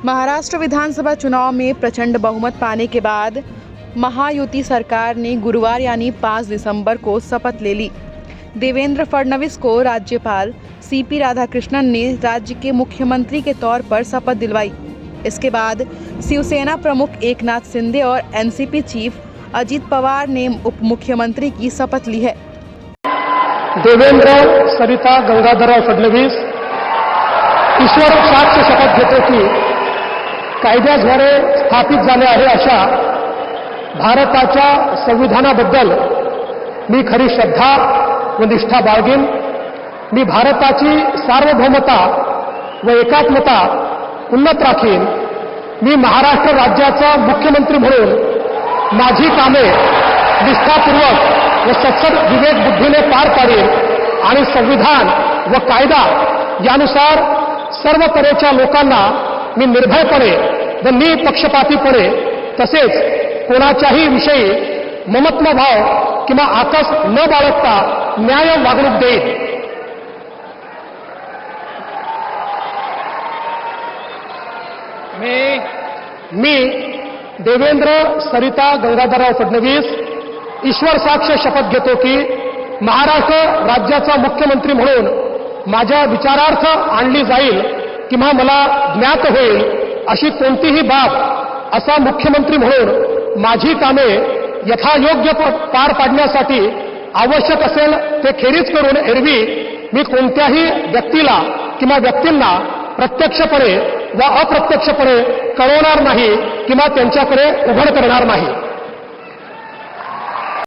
महाराष्ट्र विधानसभा चुनाव में प्रचंड बहुमत पाने के बाद महायुति सरकार ने गुरुवार यानी 5 दिसंबर को शपथ ले ली। देवेंद्र फडणवीस को राज्यपाल सीपी राधाकृष्णन ने राज्य के मुख्यमंत्री के तौर पर शपथ दिलवाई। इसके बाद शिवसेना प्रमुख एकनाथ शिंदे और एनसीपी चीफ अजित पवार ने उप मुख्यमंत्री की शपथ ली है। देवेंद्र सरिता गंगाधरराव फडणवीस ईश्वर साक्ष शपथ घेतो की कायद्याद्वारे स्थापित झाले आहे अशा भारताच्या संविधानाबद्दल मी खरी श्रद्धा व निष्ठा बाळगीन। मी भारताची सार्वभौमता व एकात्मता उन्नत राखीन। मी महाराष्ट्र राज्याचा मुख्यमंत्री म्हणून माझी कामे निष्ठापूर्वक व सत्सद विवेक बुद्धीने पार पाडीन आणि संविधान व कायदा यानुसार सर्व तऱ्हेच्या लोकांना मी निर्भयपणे व निपक्षपातीपणे तसेच कोणाच्याही विषयी ममत्व भाव किंवा आकस न बाळगता न्याय वागणूक देईन। मी देवेंद्र सरिता गंगाधरराव फडणवीस ईश्वर साक्ष शपथ घेतो की महाराष्ट्र राज्याचा मुख्यमंत्री म्हणून माझ्या विचारार्थ आणली जाईल किंवा मला ज्ञात होईल अशी कोणतीही बाब असा मुख्यमंत्री म्हणून माझी कामे यथायोग्य पार पाडण्यासाठी आवश्यक असेल ते खेरीज करून एरवी मी कोणत्याही व्यक्तीला किंवा व्यक्तींना प्रत्यक्षपणे व अप्रत्यक्षपणे कळवणार नाही किंवा त्यांच्याकडे उघड करणार नाही।